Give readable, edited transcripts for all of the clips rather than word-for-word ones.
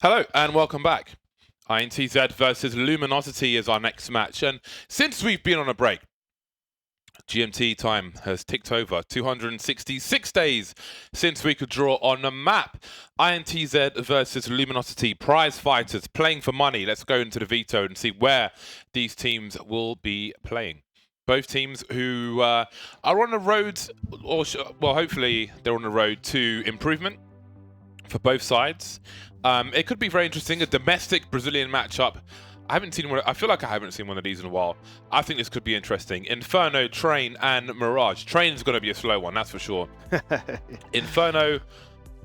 Hello and welcome back. INTZ versus Luminosity is our next match, and since we've been on a break, GMT time has ticked over 266 days since we could draw on a map. INTZ versus Luminosity, prize fighters playing for money. Let's go into the veto and see where these teams will be playing. Both teams who are on the road, or well, hopefully they're on the road to improvement for both sides. It could be very interesting, a domestic Brazilian matchup. I haven't seen one. I feel like I haven't seen one of these in a while. I think this could be interesting. Inferno, Train, and Mirage. Train's going to be a slow one, that's for sure. Inferno,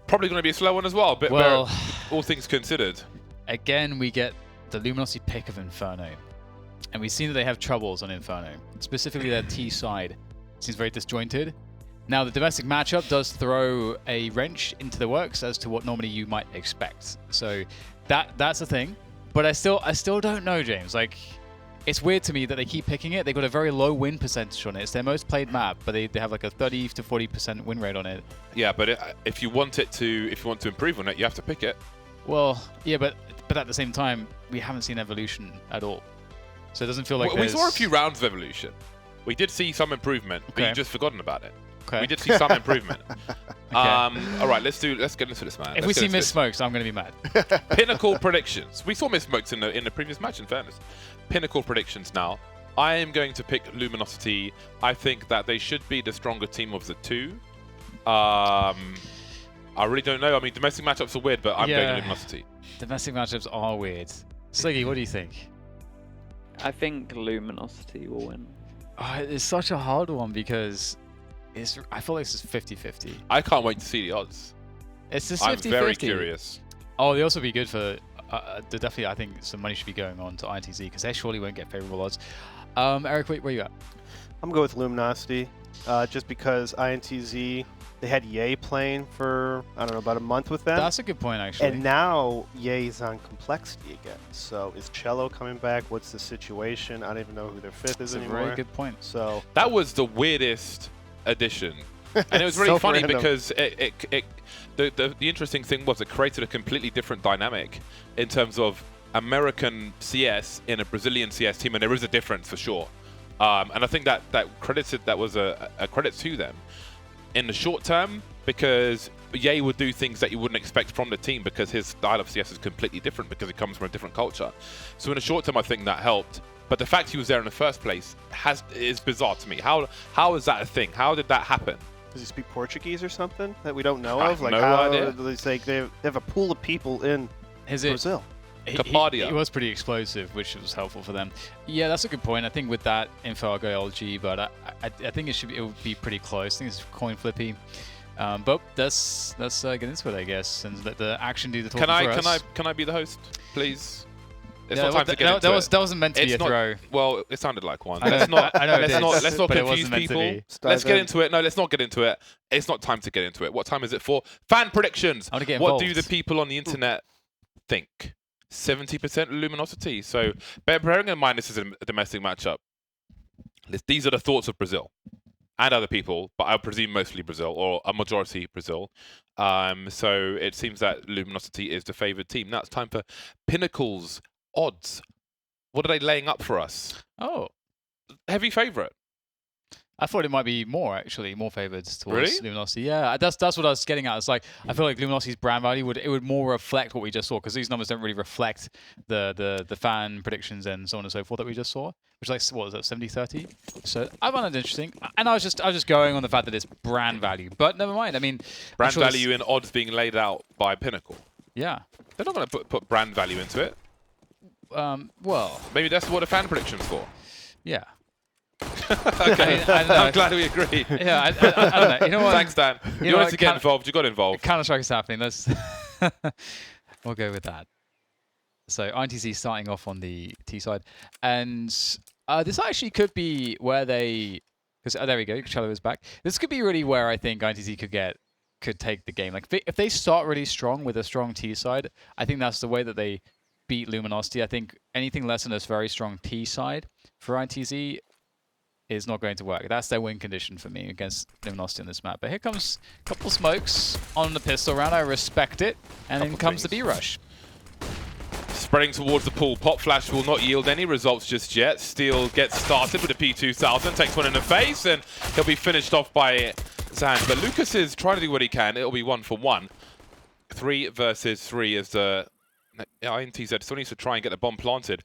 probably going to be a slow one as well. But well, all things considered. Again, we get the Luminosity pick of Inferno. And we've seen that they have troubles on Inferno. Specifically, their T side seems very disjointed. Now, the domestic matchup does throw a wrench into the works as to what normally you might expect. So that's the thing. But I still don't know, James. Like, it's weird to me that they keep picking it. They've got a very low win percentage on it. It's their most played map, but they have like a 30 to 40% win rate on it. Yeah, but if you want to improve on it, you have to pick it. Well, yeah, but at the same time, we haven't seen evolution at all. So it doesn't feel like we saw a few rounds of evolution. We did see some improvement, but you've just forgotten about it. Okay. We did see some improvement. Okay. All right, let's get into this, man. If we see Miss Smokes, I'm going to be mad. Pinnacle predictions. We saw Miss Smokes in the previous match, in fairness. Pinnacle predictions now. I am going to pick Luminosity. I think that they should be the stronger team of the two. I really don't know. I mean, domestic matchups are weird, but I'm going to Luminosity. Domestic matchups are weird. Sliggy, what do you think? I think Luminosity will win. Oh, it's such a hard one because I feel like this is 50-50. I can't wait to see the odds. It's just 50-50. I'm very curious. Oh, they also be good for... definitely, I think some money should be going on to INTZ because they surely won't get favorable odds. Eric, where are you at? I'm going with Luminosity, just because INTZ, they had Ye playing for, I don't know, about a month with them. That's a good point, actually. And now Ye's on Complexity again. So is Cello coming back? What's the situation? I don't even know who their fifth is anymore. That's a very good point. So that was the weirdest addition. And it was really so funny random. because the interesting thing was it created a completely different dynamic in terms of American CS in a Brazilian CS team, and there is a difference for sure. And I think that was a credit to them in the short term, because Ye would do things that you wouldn't expect from the team because his style of CS is completely different because he comes from a different culture. So in the short term, I think that helped. But the fact he was there in the first place is bizarre to me. How is that a thing? How did that happen? Does he speak Portuguese or something that we don't know I of? have Like no how idea. It's like they have a pool of people in Brazil. Capadia. He was pretty explosive, which was helpful for them. Yeah, that's a good point. I think with that info, I'll go LG, but I think it would be pretty close. I think it's coin flippy. But let's get into it, I guess, and let the action do the talking for us. Can I be the host, please? It's Yeah, not time to get into it. That wasn't meant to be a throw. Well, it sounded like one. I know, Let's not but it confuse wasn't meant to people. be. Let's get into it. No, let's not get into it. It's not time to get into it. What time is it for? Fan predictions. I want to get What involved. do the people on the internet think? 70% Luminosity. So bearing in mind this is a domestic matchup, these are the thoughts of Brazil and other people, but I presume mostly Brazil, or a majority Brazil. So it seems that Luminosity is the favored team. Now it's time for Pinnacle's odds. What are they laying up for us? Oh, Heavy favorite. I thought it might be more favored towards Really? Luminosity. Yeah, that's what I was getting at. It's like I feel like Luminosity's brand value would more reflect what we just saw, because these numbers don't really reflect the fan predictions and so on and so forth that we just saw. Which, like, what was that, 70-30? So I found it interesting, and I was just going on the fact that it's brand value. But never mind. I mean, Brand value in odds being laid out by Pinnacle. Yeah. They're not going to put brand value into it. Well, Maybe that's what a fan prediction's for. yeah. Okay, I don't know. I'm glad we agree. Yeah, I don't know. You know what? Thanks, Dan. You wanted to get involved. You got involved. Counter-Strike is happening. Let's we'll go with that. So INTZ starting off on the T side, and this actually could be where they, because there we go, Cello is back. This could be really where I think INTZ could take the game. Like if they start really strong with a strong T side, I think that's the way that they beat Luminosity. I think anything less than this very strong T side for INTZ is not going to work. That's their win condition for me against Luminosity in this map. But here comes a couple smokes on the pistol round. I respect it. And then comes the B rush. Spreading towards the pool. Pop Flash will not yield any results just yet. Steel gets started with a P2000, takes one in the face, and he'll be finished off by Zand. But Lucas is trying to do what he can. It'll be 1-for-1. 3 versus 3 as the INTZ still needs to try and get the bomb planted.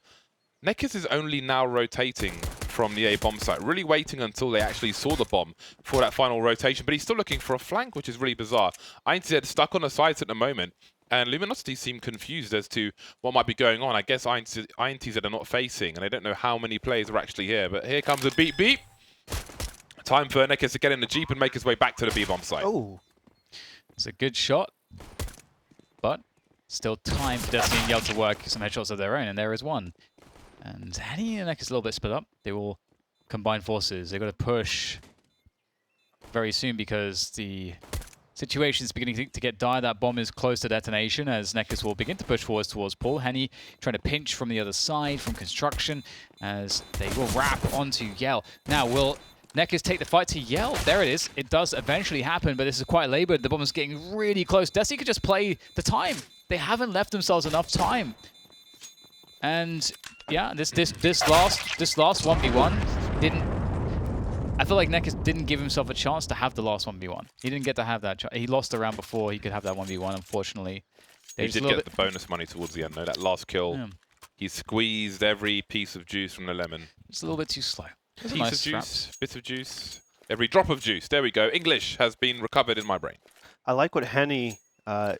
Nekis is only now rotating from the A bomb site, really waiting until they actually saw the bomb for that final rotation, but he's still looking for a flank, which is really bizarre. INTZ stuck on the sides at the moment, and Luminosity seem confused as to what might be going on. I guess INTZ are not facing, and they don't know how many players are actually here, but here comes a beep beep. Time for Nekis to get in the Jeep and make his way back to the B bomb site. Oh, It's a good shot, but still time for Destiny and Yell to work some headshots of their own, and there is one. And Henny and Nekis a little bit split up. They will combine forces. They've got to push very soon because the situation is beginning to get dire. That bomb is close to detonation as Nekis will begin to push forwards towards Paul. Henny trying to pinch from the other side from construction as they will wrap onto Yell. Now, will Nekis take the fight to Yell? There it is. It does eventually happen, but this is quite labored. The bomb is getting really close. Destiny could just play the time. They haven't left themselves enough time. And yeah, this last 1v1 didn't. I feel like Nekis didn't give himself a chance to have the last 1v1. He didn't get to have that. He lost a round before he could have that 1v1. Unfortunately, He did get the bonus money towards the end, though. That last kill, Yeah. he squeezed every piece of juice from the lemon. It's a little bit too slow. Those are Piece nice of juice, straps. bit of juice, every drop of juice. There we go. English has been recovered in my brain. I like what Henny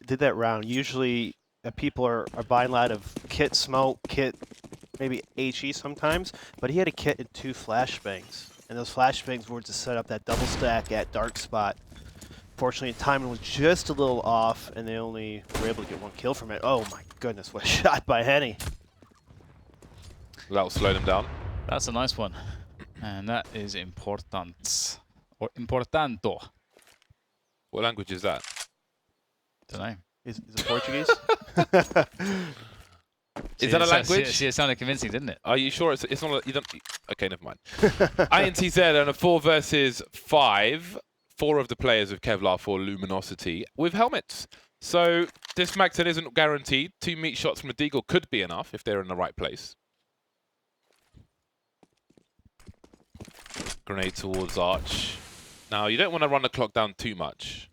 did that round. Usually people are buying a lot of kit smoke, kit maybe HE sometimes, but he had a kit and 2 flashbangs. And those flashbangs were to set up that double stack at dark spot. Fortunately, timing was just a little off, and they only were able to get 1 kill from it. Oh my goodness, what a shot by Henny. That'll slow them down. That's a nice one, and that is important or importanto. What language is that? Don't know. Is it Portuguese? Is that a language? See, it sounded convincing, didn't it? Are you sure it's not? You don't. Okay, never mind. INTZ on a 4 versus 5. 4 of the players of Kevlar for Luminosity with helmets. So this Maxen isn't guaranteed. 2 meat shots from the Deagle could be enough if they're in the right place. Grenade towards Arch. Now you don't want to run the clock down too much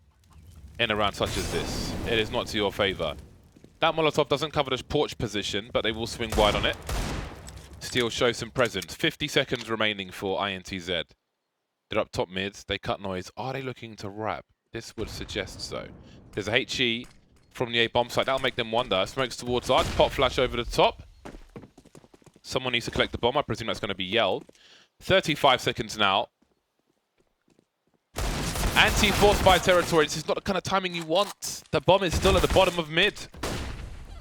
in a round such as this. It is not to your favor. That Molotov doesn't cover the porch position, but they will swing wide on it. Steel shows some presence. 50 seconds remaining for INTZ. They're up top mid. They cut noise. Are they looking to wrap? This would suggest so. There's a HE from the A bomb site. That'll make them wonder. Smokes towards Arch. Pop flash over the top. Someone needs to collect the bomb. I presume that's going to be Yell. 35 seconds now. Anti-force fire territory. This is not the kind of timing you want. The bomb is still at the bottom of mid.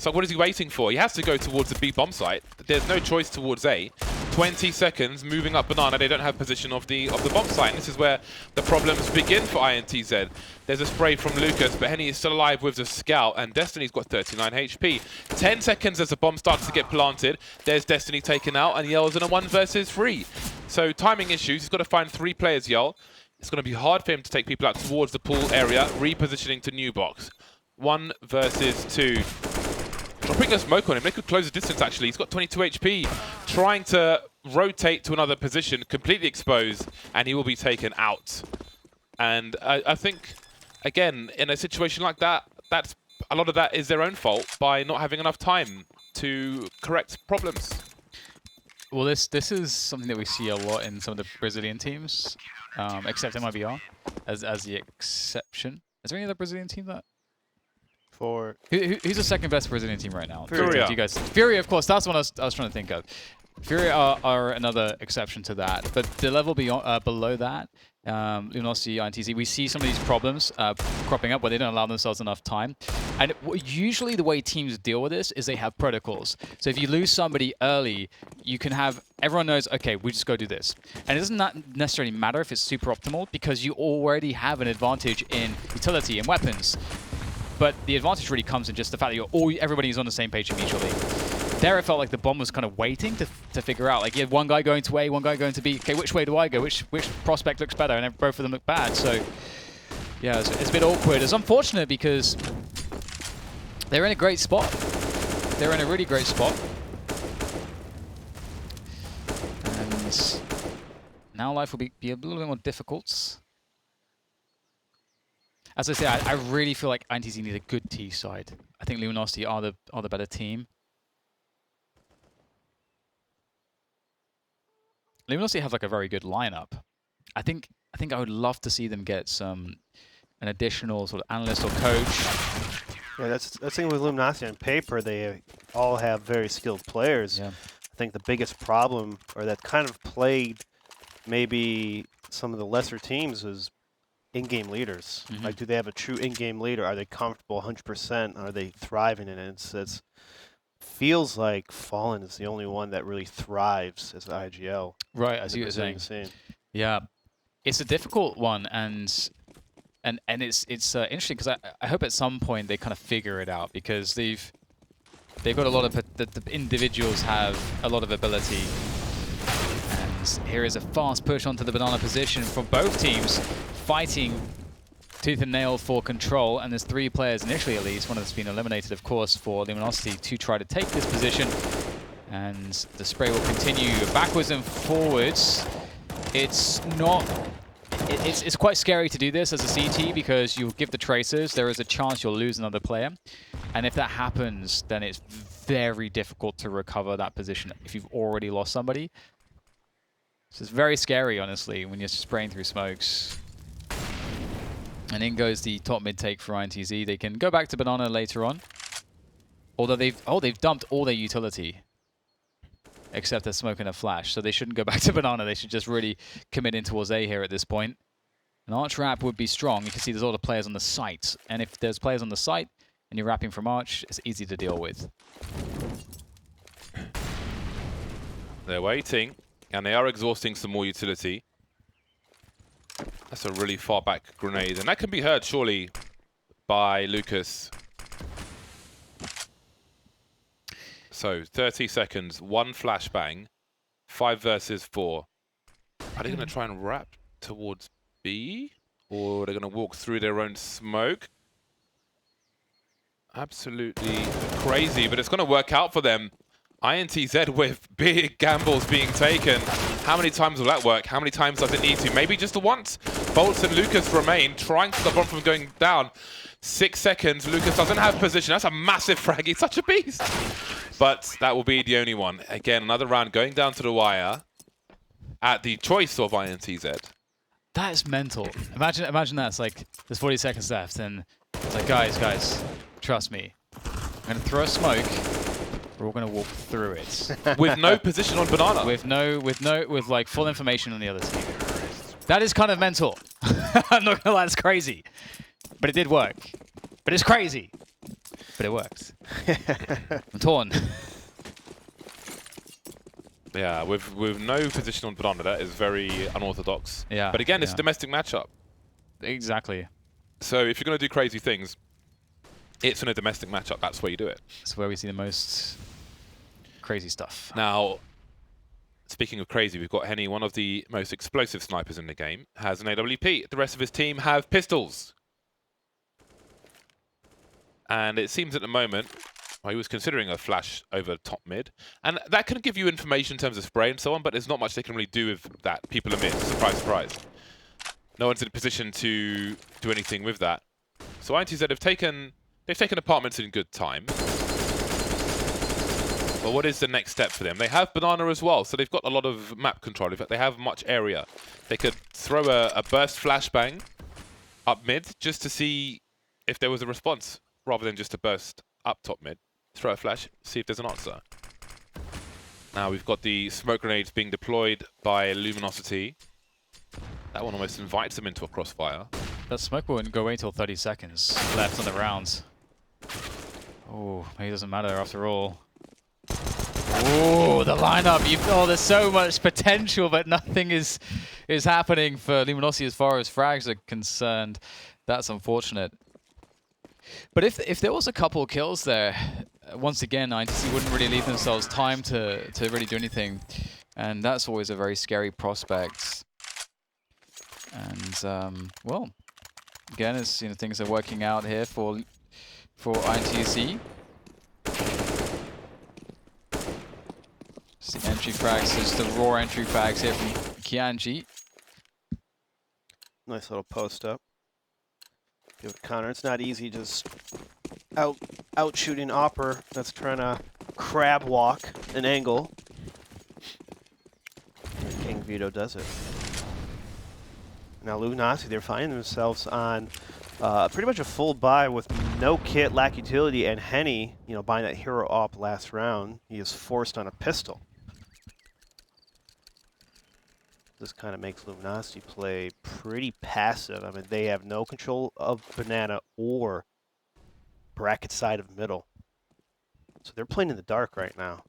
So what is he waiting for? He has to go towards the B bomb site. There's no choice towards A. 20 seconds, moving up banana. They don't have position of the bomb site. And this is where the problems begin for INTZ. There's a spray from Lucas, but Henny is still alive with the scout, and Destiny's got 39 HP. 10 seconds as the bomb starts to get planted. There's Destiny taken out, and Yell's in a 1 versus 3. So timing issues. He's got to find 3 players, Yell. It's going to be hard for him to take people out towards the pool area, repositioning to new box. 1 versus 2. Dropping a smoke on him. They could close the distance, actually. He's got 22 HP. Trying to rotate to another position, completely exposed, and he will be taken out. And I think, again, in a situation like that, that's a lot of that is their own fault by not having enough time to correct problems. Well, this is something that we see a lot in some of the Brazilian teams, except MIBR as the exception. Is there any other Brazilian team that? For Who's the second best Brazilian team right now? Furia. Do you guys? Furia, of course. That's what I was trying to think of. Furia are another exception to that, but the level beyond, below that, Luminosity, INTZ, we see some of these problems cropping up where they don't allow themselves enough time. And usually the way teams deal with this is they have protocols. So if you lose somebody early, you can have, everyone knows, okay, we just go do this. And it doesn't not necessarily matter if it's super optimal because you already have an advantage in utility and weapons. But the advantage really comes in just the fact that everybody's on the same page immediately. There it felt like the bomb was kind of waiting to figure out, like, you had one guy going to A, one guy going to B. Okay, which way do I go? Which prospect looks better? And then both of them look bad. So, yeah, it's a bit awkward. It's unfortunate because they're in a great spot. they're in a really great spot. And now life will be a little bit more difficult. As I say, I really feel like INTZ need a good T side. I think Luminosity are the better team. Luminosity have like a very good lineup. I think I would love to see them get an additional sort of analyst or coach. Yeah, that's the thing with Luminosity. On paper, they all have very skilled players. Yeah. I think the biggest problem, or that kind of plagued maybe some of the lesser teams, was in-game leaders. Mhm. Like, do they have a true in-game leader? Are they comfortable 100%? Are they thriving in it? It's feels like Fallen is the only one that really thrives as an IGL. Right, as you were saying. Scene. Yeah, it's a difficult one, and it's interesting because I hope at some point they kind of figure it out, because they've got a lot of the individuals have a lot of ability. And here is a fast push onto the banana position from both teams, fighting tooth and nail for control. And there's 3 players initially, at least. One of them's been eliminated, of course, for Luminosity to try to take this position. And the spray will continue backwards and forwards. It's not. It's quite scary to do this as a CT, because you'll give the tracers. There is a chance you'll lose another player. And if that happens, then it's very difficult to recover that position if you've already lost somebody. So it's very scary, honestly, when you're spraying through smokes. And in goes the top mid take for INTZ. They can go back to banana later on. Although they've dumped all their utility, except a smoke and a flash. So they shouldn't go back to banana. They should just really commit in towards A here at this point. An arch wrap would be strong. You can see there's a lot of players on the site. And if there's players on the site and you're wrapping from arch, it's easy to deal with. They're waiting, and they are exhausting some more utility. That's a really far back grenade, and that can be heard surely by Lucas. So 30 seconds, 1 flashbang, 5 versus 4. Are they going to try and wrap towards B, or are they going to walk through their own smoke? Absolutely crazy, but it's going to work out for them. INTZ with big gambles being taken. How many times will that work? How many times does it need to? Maybe just the once. Bolts and Lucas remain, trying to stop bomb from going down. 6 seconds. Lucas doesn't have position. That's a massive frag. He's such a beast. But that will be the only one. Again, another round going down to the wire at the choice of INTZ. That is mental. Imagine that. It's like there's 40 seconds left, and it's like, guys, trust me. I'm gonna throw a smoke. We're all gonna walk through it. With no position on banana. with like full information on the other team. That is kind of mental. I'm not gonna lie, it's crazy. But it did work. But it's crazy. But it worked. I'm torn. Yeah, with no position on banana, that is very unorthodox. Yeah. But again, it's a domestic matchup. Exactly. So if you're going to do crazy things, it's in a domestic matchup. That's where you do it. That's where we see the most crazy stuff. Now, speaking of crazy, we've got Henny, one of the most explosive snipers in the game, has an AWP. The rest of his team have pistols. And it seems at the moment, well, he was considering a flash over top mid. And that can give you information in terms of spray and so on, but there's not much they can really do with that. People are mid. Surprise, surprise. No one's in a position to do anything with that. So INTZ have taken apartments in good time. But what is the next step for them? They have banana as well, so they've got a lot of map control. In fact, they have much area. They could throw a burst flashbang up mid just to see if there was a response, rather than just a burst up top mid. Throw a flash, see if there's an answer. Now we've got the smoke grenades being deployed by Luminosity. That one almost invites them into a crossfire. That smoke won't go away till 30 seconds left on the round. Oh, maybe it doesn't matter after all. Oh, the lineup! There's so much potential, but nothing is happening for Luminosity as far as frags are concerned. That's unfortunate. But if there was a couple of kills there, once again, INTZ wouldn't really leave themselves time to really do anything, and that's always a very scary prospect. And well, again, as things are working out here for INTZ. entry frags. There's the raw entry frags here from Kianji. Nice little post up. Give it a counter. It's not easy just out shooting Opper that's trying to crab walk an angle. King Veto does it. Now Luminosity, they're finding themselves on pretty much a full buy with no kit, lack utility, and Henny, you know, buying that hero op last round. He is forced on a pistol. This kind of makes Luminosity play pretty passive. I mean, they have no control of banana or bracket side of middle. So they're playing in the dark right now.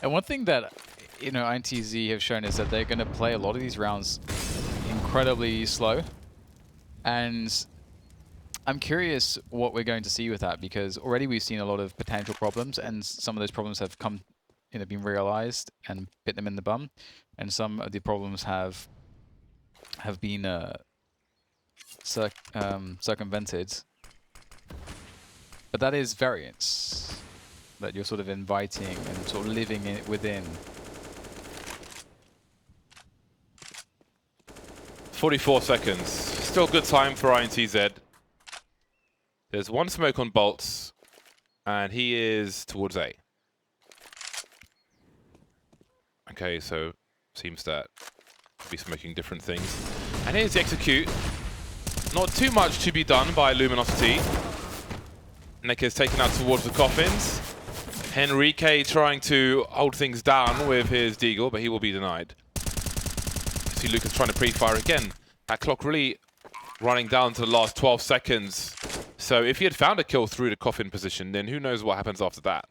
And one thing that, you know, INTZ have shown is that they're going to play a lot of these rounds incredibly slow. And I'm curious what we're going to see with that, because already we've seen a lot of potential problems, and some of those problems have come, you know, been realized and bit them in the bum. And some of the problems have been circumvented. But that is variance that you're sort of inviting and sort of living in within. 44 seconds. Still good time for INTZ. There's one smoke on Bolts, and he is towards A. Okay, so seems that be smoking different things. And here's the execute. Not too much to be done by Luminosity. Nick is taken out towards the coffins. Henrique trying to hold things down with his deagle, but he will be denied. See Lucas trying to pre-fire again. That clock really running down to the last 12 seconds. So if he had found a kill through the coffin position, then who knows what happens after that.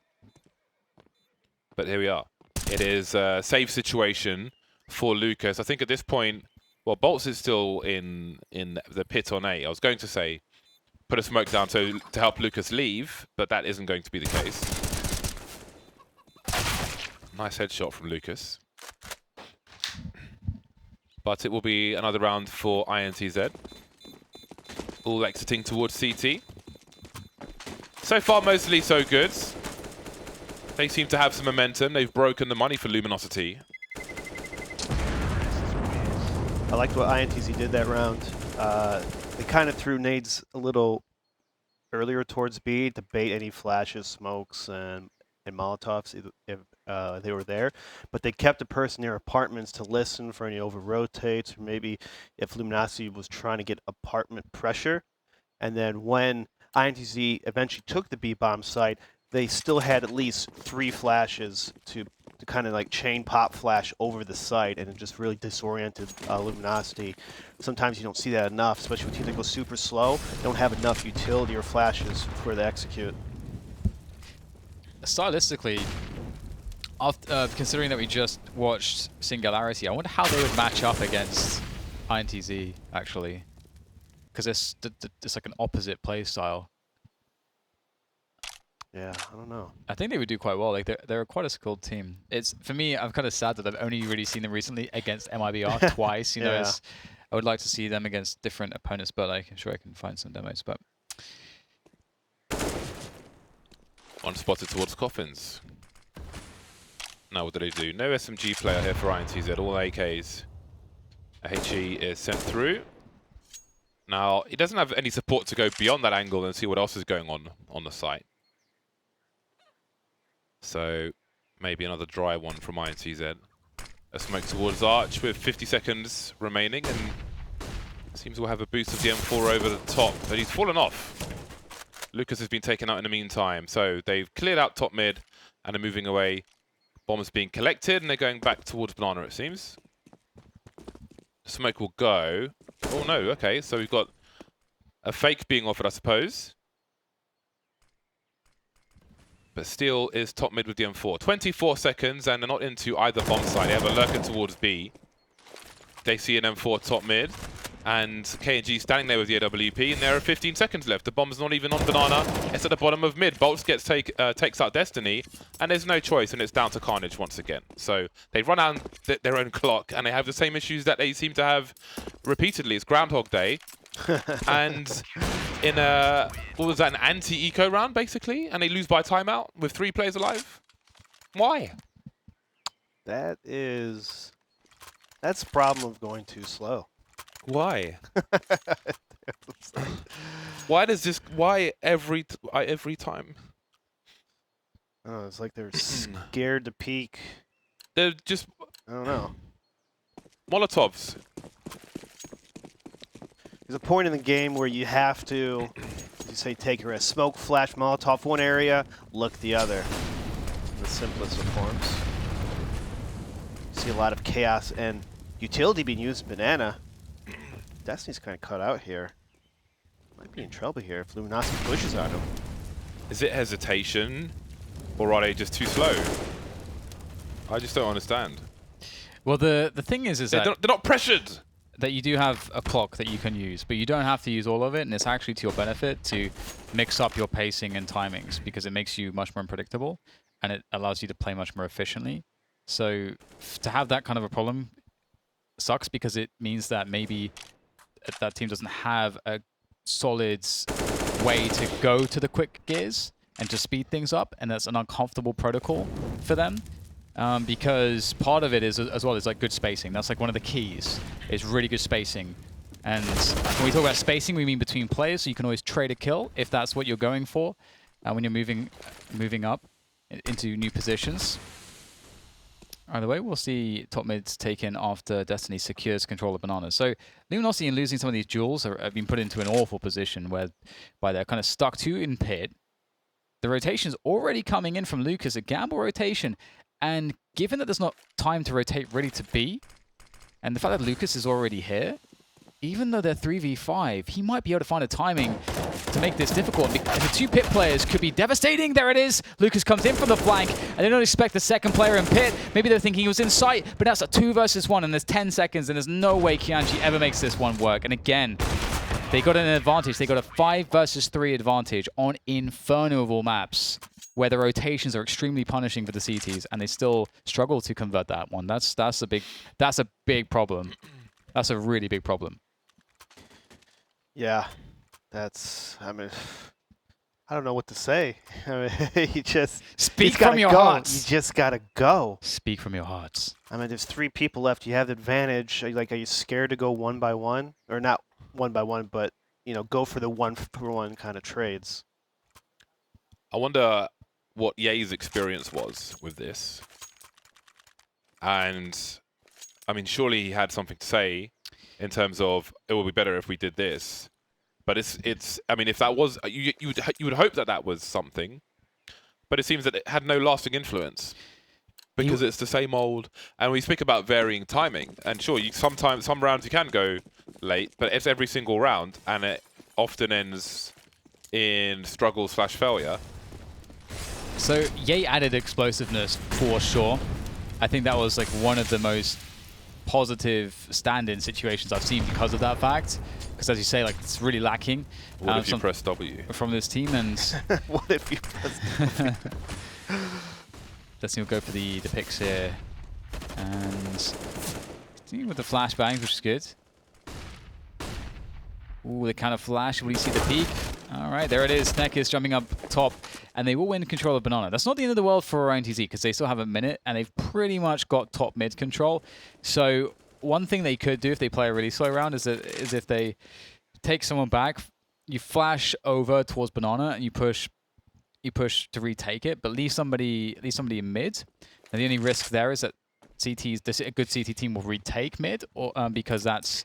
But here we are. It is a safe situation for Lucas. I think at this point, well, Bolts is still in the pit on A. I was going to say put a smoke down to help Lucas leave, but that isn't going to be the case. Nice headshot from Lucas. But it will be another round for INTZ. All exiting towards CT. So far, mostly so good. They seem to have some momentum. They've broken the money for Luminosity. I liked what INTZ did that round. They kind of threw nades a little earlier towards B to bait any flashes, smokes, and Molotovs if they were there. But they kept a person near apartments to listen for any over-rotates, or maybe if Luminosity was trying to get apartment pressure. And then when INTZ eventually took the B-bomb site, they still had at least 3 flashes to kind of like chain pop flash over the site, and it just really disoriented Luminosity. Sometimes you don't see that enough, especially when teams that go super slow, don't have enough utility or flashes before they execute. Stylistically, after, considering that we just watched Singularity, I wonder how they would match up against INTZ, actually. Because it's like an opposite play style. Yeah, I don't know. I think they would do quite well. Like they're quite a skilled team. It's for me, I'm kind of sad that I've only really seen them recently against MIBR twice. You know, Yeah. I would like to see them against different opponents, but like, I'm sure I can find some demos. But One spotted towards coffins. Now what do they do? No SMG player here for INTZ, all AKs. HE is sent through. Now, he doesn't have any support to go beyond that angle and see what else is going on the site. So, maybe another dry one from INTZ. A smoke towards Arch with 50 seconds remaining, and seems we'll have a boost of the M4 over the top, but he's fallen off. Lucas has been taken out in the meantime, so they've cleared out top mid and are moving away. Bombs being collected, and they're going back towards Banana, it seems. Smoke will go. Oh no, okay, so we've got a fake being offered, I suppose. But still is top mid with the M4. 24 seconds, and they're not into either bomb site. They have a lurker towards B. They see an M4 top mid, and KNG standing there with the AWP, and there are 15 seconds left. The bomb's not even on Banana. It's at the bottom of mid. Bolts takes out Destiny, and there's no choice, and it's down to Carnage once again. So they run out their own clock, and they have the same issues that they seem to have repeatedly. It's Groundhog Day. And in a, what was that, an anti-eco round, basically? And they lose by timeout with 3 players alive? Why? That's the problem of going too slow. Why? Why does this? Why every time? I don't know, it's like they're scared to peek. They're just I don't know. Molotovs. There's a point in the game where you have to, as you say, take a risk. Smoke, flash, Molotov one area, look the other. The simplest of forms. See a lot of chaos and utility being used. Banana. Destiny's kind of cut out here. Might be in trouble here if Luminosity pushes on him. Is it hesitation, or are they just too slow? I just don't understand. Well, the thing is They're not pressured. that you do have a clock that you can use, but you don't have to use all of it, and it's actually to your benefit to mix up your pacing and timings because it makes you much more unpredictable and it allows you to play much more efficiently. So to have that kind of a problem sucks because it means that maybe that team doesn't have a solid way to go to the quick gears and to speed things up, and that's an uncomfortable protocol for them. Because part of it is as well is like good spacing. That's like one of the keys. Is really good spacing. And when we talk about spacing, we mean between players. So you can always trade a kill if that's what you're going for when you're moving up into new positions. Either way, we'll see top mid's taken after Destiny secures control of bananas. So Luminosity in losing some of these duels have been put into an awful position whereby they're kind of stuck to in pit. The rotation's already coming in from Lucas, a gamble rotation. And given that there's not time to rotate ready to be, and the fact that Lucas is already here, even though they're 3v5, he might be able to find a timing to make this difficult. Because the two pit players could be devastating. There it is. Lucas comes in from the flank, and they don't expect the second player in pit. Maybe they're thinking he was in sight, but that's a 2 versus 1, and there's 10 seconds, and there's no way Kianchi ever makes this one work. And again, they got an advantage. They got a 5 versus 3 advantage on Inferno of all maps, where the rotations are extremely punishing for the CTs, and they still struggle to convert that one. That's a big problem. That's a really big problem. Yeah, I mean, I don't know what to say. I mean, you just Speak from your hearts. You just gotta go. Speak from your hearts. I mean, there's 3 people left. You have the advantage. Like, are you scared to go 1 by 1, or not 1 by 1, but go for the 1-for-1 kind of trades? I wonder what Ye's experience was with this. And I mean, surely he had something to say in terms of it would be better if we did this. But it's I mean, if that was you would hope that was something, but it seems that it had no lasting influence because it's the same old. And we speak about varying timing, and sure, some rounds you can go late, but it's every single round, and it often ends in struggle/failure. So Ye added explosiveness for sure. I think that was like one of the most positive stand-in situations I've seen because of that fact. Because as you say, like it's really lacking. What if you press W from this team? And what if you press W? Destiny will go for the picks here, and with the flashbangs, which is good. Ooh, the kind of flash. Will you see the peak? All right, there it is. Neck is jumping up top, and they will win control of Banana. That's not the end of the world for INTZ because they still have a minute, and they've pretty much got top mid control. So one thing they could do if they play a really slow round is if they take someone back, you flash over towards Banana, and you push to retake it, but leave somebody in mid. And the only risk there is that a good CT team will retake mid, or because that's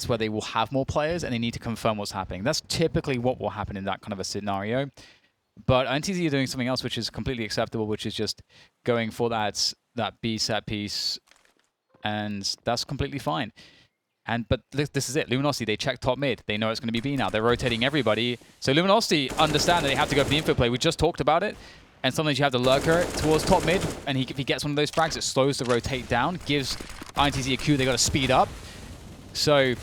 where they will have more players and they need to confirm what's happening. That's typically what will happen in that kind of a scenario. But INTZ are doing something else which is completely acceptable, which is just going for that B set piece, and that's completely fine. But this is it. Luminosity, they check top mid. They know it's going to be B now. They're rotating everybody. So Luminosity understand that they have to go for the info play. We just talked about it. And sometimes you have the lurker towards top mid, and if he gets one of those frags, it slows the rotate down, gives INTZ a Q. They got to speed up. So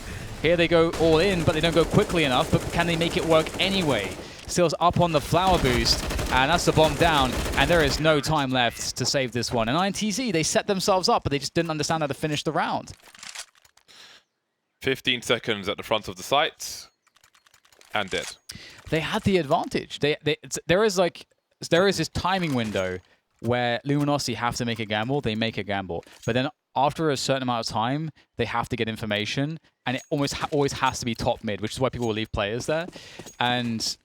here they go all in, but they don't go quickly enough. But can they make it work anyway? Steel's up on the flower boost, and that's the bomb down. And there is no time left to save this one. And INTZ, they set themselves up, but they just didn't understand how to finish the round. 15 seconds at the front of the site, and dead. They had the advantage. There is this timing window where Luminosity have to make a gamble, they make a gamble. But then after a certain amount of time, they have to get information, and it almost always has to be top mid, which is why people will leave players there. And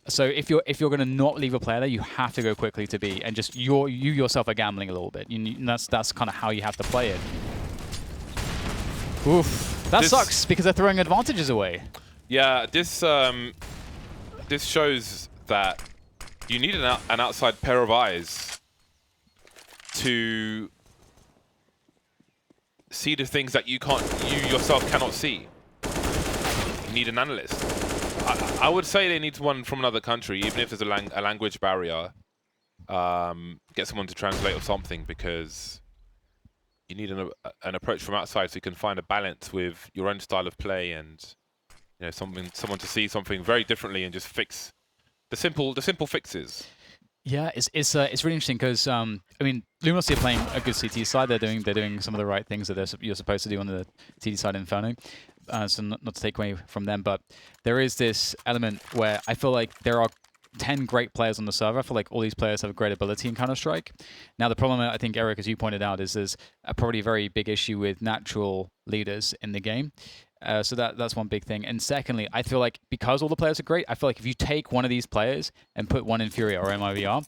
so if you're going to not leave a player there, you have to go quickly to B, and just you yourself are gambling a little bit. And that's kind of how you have to play it. Oof, that sucks because they're throwing advantages away. Yeah, this shows that you need an outside pair of eyes to see the things that you yourself cannot see. You need an analyst. I would say they need one from another country, even if there's a language barrier. Get someone to translate or something, because you need an approach from outside so you can find a balance with your own style of play, and someone to see something very differently and just fix the simple fixes. Yeah, it's really interesting because I mean, Luminosity are playing a good CT side. They're doing some of the right things that you're supposed to do on the CT side in Inferno. So not to take away from them, but there is this element where I feel like there are 10 great players on the server. I feel like all these players have great ability in Counter-Strike. Now the problem, I think, Eric, as you pointed out, is there's probably a very big issue with natural leaders in the game. So that's one big thing. And secondly, I feel like because all the players are great, I feel like if you take one of these players and put one in Furia or MIVR,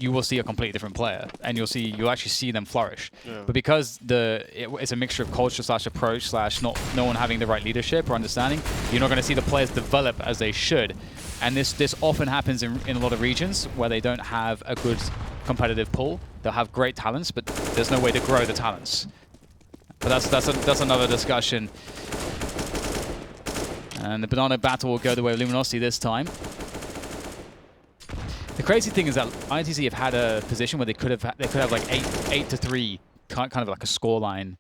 you will see a completely different player, and you'll actually see them flourish. Yeah. But because it's a mixture of culture / approach / no one having the right leadership or understanding, you're not going to see the players develop as they should. And this often happens in a lot of regions where they don't have a good competitive pool. They'll have great talents, but there's no way to grow the talents. But that's another discussion. And the banana battle will go the way of Luminosity this time. The crazy thing is that INTZ have had a position where they could have like 8-3, kind of like a scoreline,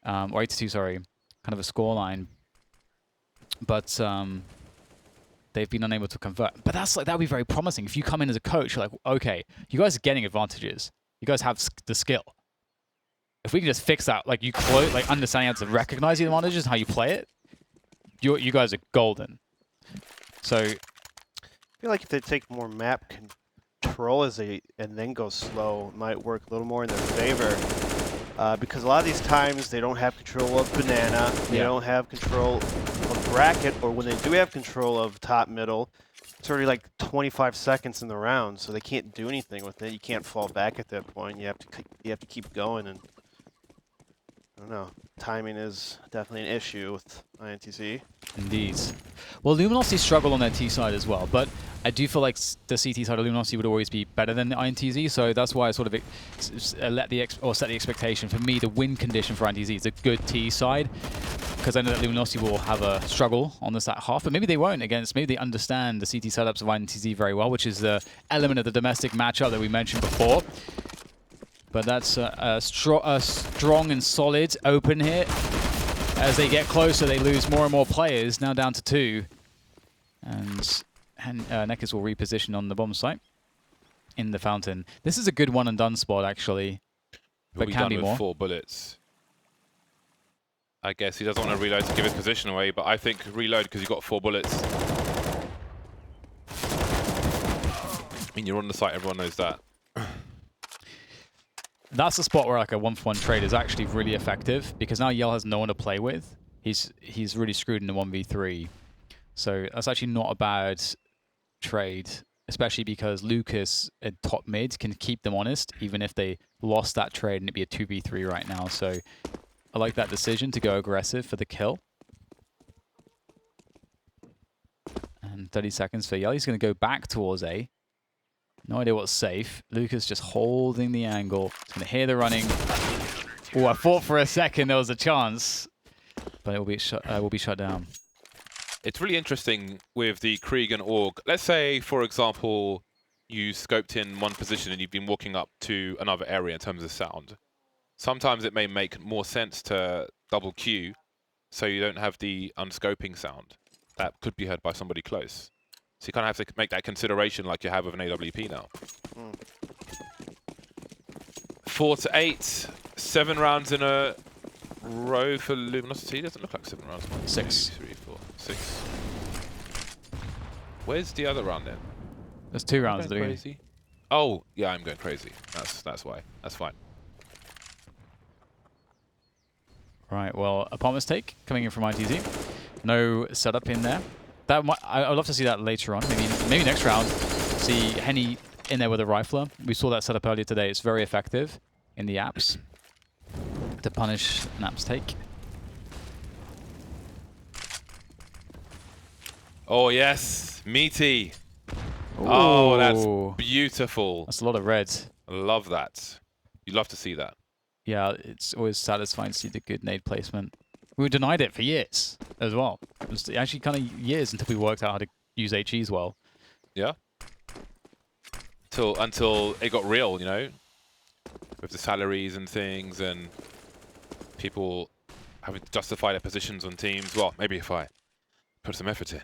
or 8-2, sorry, kind of a scoreline. But they've been unable to convert. But that'd be very promising. If you come in as a coach, you're like, okay, you guys are getting advantages. You guys have the skill. If we can just fix that, like understanding how to recognize the advantages and how you play it, you guys are golden. So I feel like if they take more map control and then go slow, it might work a little more in their favor. Because a lot of these times they don't have control of banana, they don't have control of bracket, or when they do have control of top middle, it's already like 25 seconds in the round, so they can't do anything with it. You can't fall back at that point. You have to keep going, and I don't know. Timing is definitely an issue with INTZ. Indeed. Well, Luminosity struggle on their T side as well, but I do feel like the CT side of Luminosity would always be better than the INTZ, so that's why I sort of set the expectation. For me, the win condition for INTZ is a good T side, because I know that Luminosity will have a struggle on the side half, but maybe they won't maybe they understand the CT setups of INTZ very well, which is the element of the domestic matchup that we mentioned before. But that's a strong and solid open here. As they get closer, they lose more and more players, now down to 2. And Neckers will reposition on the bomb site in the fountain. This is a good one and done spot, actually. But can be more. 4 bullets. I guess he doesn't want to reload to give his position away, but I think reload because you've got 4 bullets. I mean, you're on the site, everyone knows that. That's a spot where like a 1-for-1 trade is actually really effective, because now Yell has no one to play with. He's really screwed in the 1v3. So that's actually not a bad trade, especially because Lucas at top mid can keep them honest, even if they lost that trade and it'd be a 2v3 right now. So I like that decision to go aggressive for the kill. And 30 seconds for Yell. He's going to go back towards A. No idea what's safe. Lucas just holding the angle. He's going to hear the running. Oh, I thought for a second there was a chance, but it will be shut down. It's really interesting with the Krieg and Org. Let's say, for example, you scoped in one position and you've been walking up to another area in terms of sound. Sometimes it may make more sense to double Q so you don't have the unscoping sound that could be heard by somebody close. So you kind of have to make that consideration like you have with an AWP now. 4-8, 7 rounds in a row for Luminosity. Doesn't look like 7 rounds. 1, 6. 2, 3, 4, 6. Where's the other round then? There's 2 rounds. Crazy. Oh, yeah, I'm going crazy. That's why. That's fine. Right, well, apartment mistake coming in from INTZ. No setup in there. That might, I'd love to see that later on. Maybe next round. See Henny in there with a rifler. We saw that setup earlier today. It's very effective in the apps to punish an apps take. Oh, yes. Meaty. Oh, that's beautiful. That's a lot of red. I love that. You love to see that. Yeah, it's always satisfying to see the good nade placement. We were denied it for years as well. It was actually kind of years until we worked out how to use HEs well. Yeah. Until it got real, you know, with the salaries and things and people having to justify their positions on teams. Well, maybe if I put some effort in.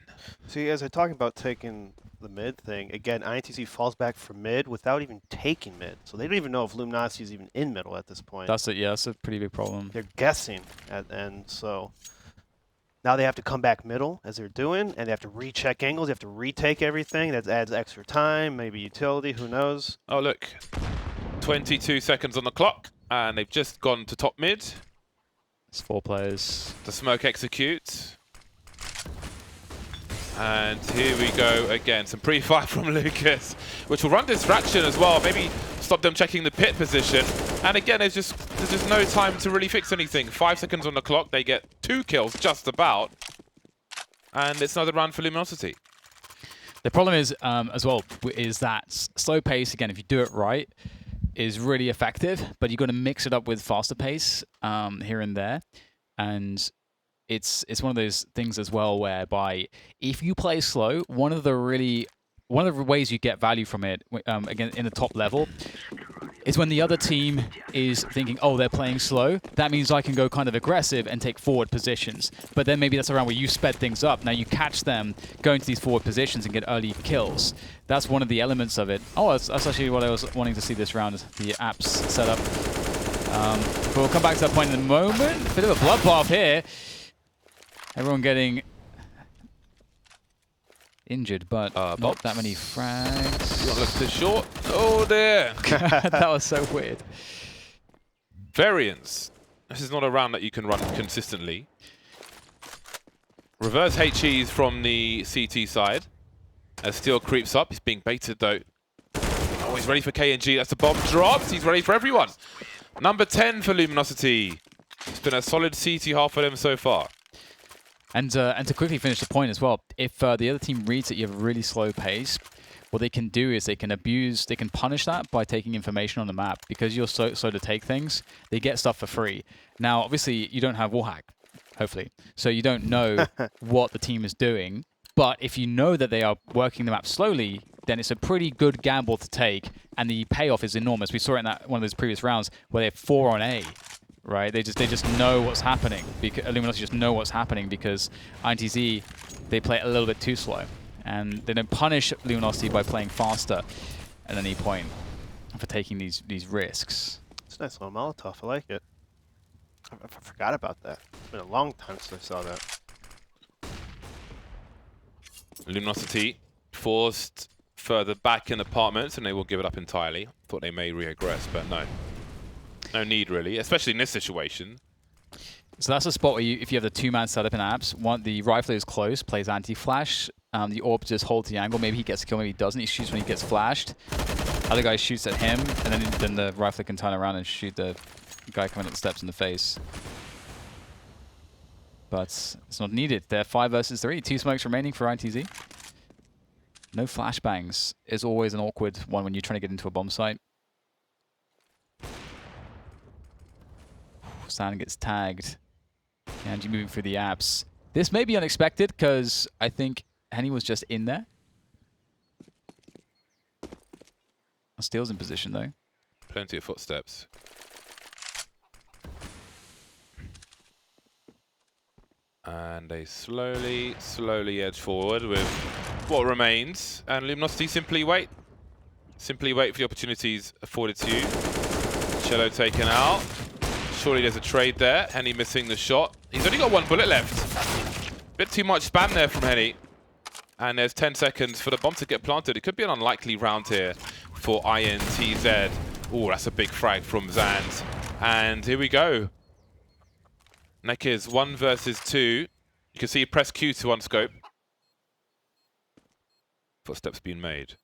See, as I talk about taking the mid thing, again, INTZ falls back for mid without even taking mid. So they don't even know if Luminosity is even in middle at this point. That's it. Yeah, that's a pretty big problem. They're guessing, and so now they have to come back middle as they're doing, and they have to recheck angles. They have to retake everything. That adds extra time, maybe utility. Who knows? Oh, look. 22 seconds on the clock, and they've just gone to top mid. It's 4 players. The smoke executes. And here we go again. Some pre-fire from Lucas, which will run distraction as well. Maybe stop them checking the pit position. And again, there's just no time to really fix anything. 5 seconds on the clock. They get 2 kills just about. And it's another round for Luminosity. The problem is, as well, is that slow pace, again, if you do it right, is really effective. But you've got to mix it up with faster pace here and there. And it's one of those things as well whereby if you play slow, one of the ways you get value from it, again in the top level, is when the other team is thinking, oh, they're playing slow. That means I can go kind of aggressive and take forward positions. But then maybe that's around where you sped things up. Now you catch them going to these forward positions and get early kills. That's one of the elements of it. Oh, that's actually what I was wanting to see this round, the apps setup. But we'll come back to that point in a moment. Bit of a bloodbath here. Everyone getting injured, but not that many frags. Not look too short. Oh dear. That was so weird. Variance. This is not a round that you can run consistently. Reverse HEs from the CT side. As Steel creeps up, he's being baited though. Oh, he's ready for KNG. That's the bomb drops. He's ready for everyone. Number 10 for Luminosity. It's been a solid CT half for them so far. And to quickly finish the point as well, if the other team reads that you have a really slow pace, what they can do is they can punish that by taking information on the map. Because you're so slow to take things, they get stuff for free. Now, obviously, you don't have wallhack, hopefully. So you don't know what the team is doing. But if you know that they are working the map slowly, then it's a pretty good gamble to take. And the payoff is enormous. We saw it in one of those previous rounds where they have 4 on A. Right, they just know what's happening. Luminosity just know what's happening because INTZ, they play a little bit too slow, and they don't punish Luminosity by playing faster at any point for taking these risks. It's a nice little Molotov. I like it. I forgot about that. It's been a long time since I saw that. Luminosity forced further back in apartments, and they will give it up entirely. Thought they may reaggress, but no. No need, really, especially in this situation. So that's a spot where if you have the 2-man setup in apps, the rifler is close, plays anti-flash. The orb just holds the angle. Maybe he gets a kill, maybe he doesn't. He shoots when he gets flashed. Other guy shoots at him, and then the rifler can turn around and shoot the guy coming up the steps in the face. But it's not needed. They're 5 versus 3. 2 smokes remaining for INTZ. No flashbangs is always an awkward one when you're trying to get into a bomb site. Stan gets tagged. Kanji moving through the apps. This may be unexpected because I think Henny was just in there. Steel's in position though. Plenty of footsteps. And they slowly edge forward with what remains. And Luminosity simply wait. Simply wait for the opportunities afforded to you. Cello taken out. Surely there's a trade there. Henny missing the shot. He's only got 1 bullet left. Bit too much spam there from Henny. And there's 10 seconds for the bomb to get planted. It could be an unlikely round here for INTZ. Oh, that's a big frag from Zand. And here we go. Neck is 1 versus 2. You can see press Q to unscope. Footsteps being made.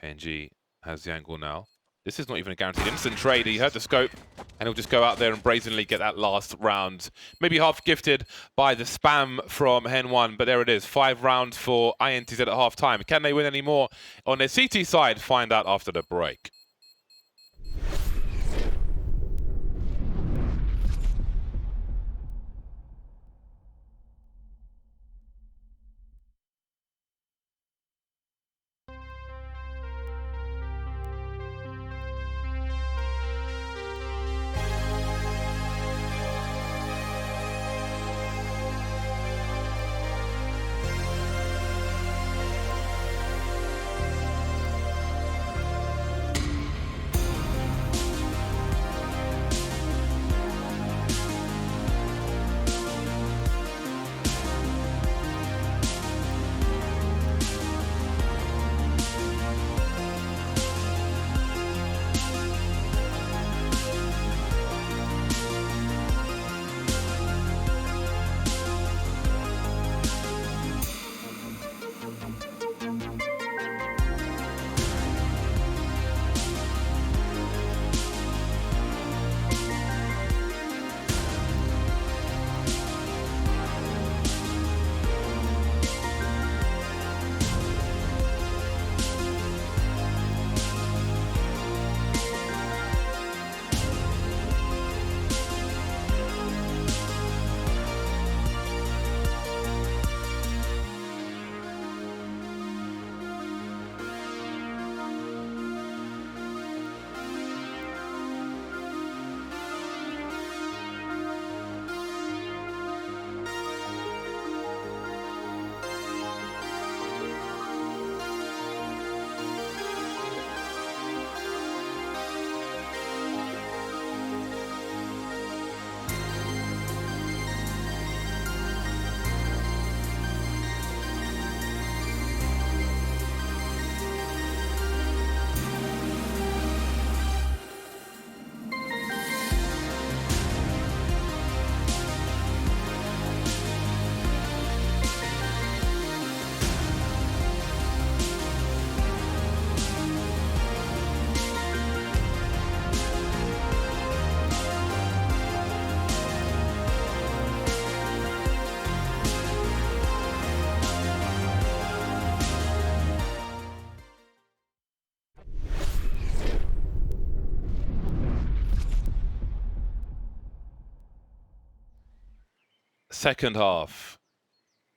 KNG has the angle now. This is not even a guaranteed instant trade. He heard the scope, and he'll just go out there and brazenly get that last round. Maybe half gifted by the spam from Hen1, but there it is. 5 rounds for INTZ at half time. Can they win any more on their CT side? Find out after the break. Second half.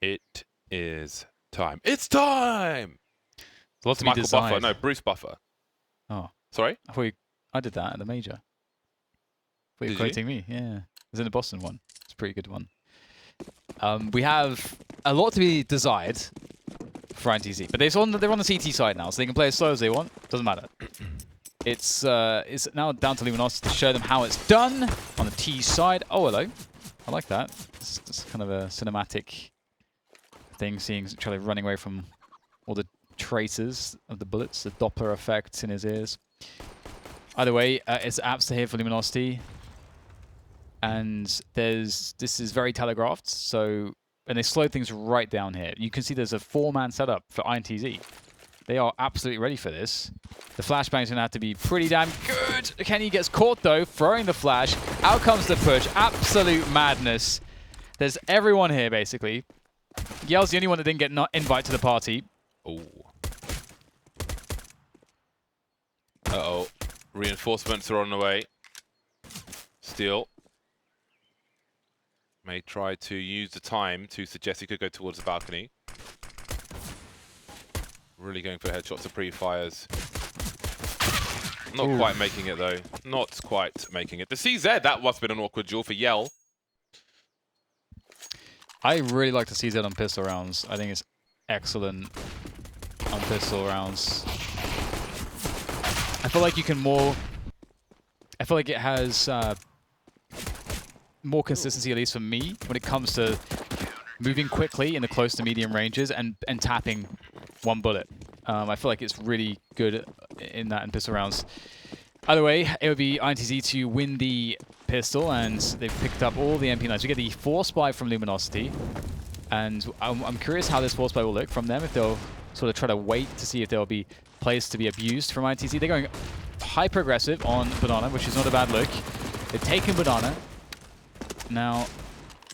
It is time. It's time! There's a lot to be Michael desired. Buffer. No, Bruce Buffer. Oh, Sorry? I did that at the major. I thought you Did were you? quoting me. Yeah, it was in the Boston one. It's a pretty good one. We have a lot to be desired for INTZ, but they're on the CT side now, so they can play as slow as they want. Doesn't matter. It's now down to Luminosity to show them how it's done on the T side. Oh, hello. I like that. It's kind of a cinematic thing, seeing Charlie running away from all the traces of the bullets, the Doppler effects in his ears. Either way, it's apps here for Luminosity, and this is very telegraphed. So, and they slow things right down here. You can see there's a 4-man setup for INTZ. They are absolutely ready for this. The flashbang's gonna have to be pretty damn good. Kenny gets caught though, throwing the flash. Out comes the push. Absolute madness. There's everyone here basically. Yell's the only one that didn't get invite to the party. Oh. Uh-oh. Reinforcements are on the way. Steele may try to use the time to suggest he could go towards the balcony. Really going for the headshots and pre-fires. Not Ooh. quite making it though. Not quite making it. The CZ, that must have been an awkward duel for Yell. I really like the CZ on pistol rounds. I think it's excellent on pistol rounds. I feel like you can more... I feel like it has more consistency, at least for me, when it comes to moving quickly in the close to medium ranges and tapping one bullet. I feel like it's really good in that in pistol rounds. Either way, it would be INTZ to win the pistol, and they've picked up all the MP9s. We get the Force Buy from Luminosity, and I'm curious how this Force Buy will look from them, if they'll sort of try to wait to see if there will be players to be abused from INTZ. They're going hyper-aggressive on Banana, which is not a bad look. They've taken Banana. Now,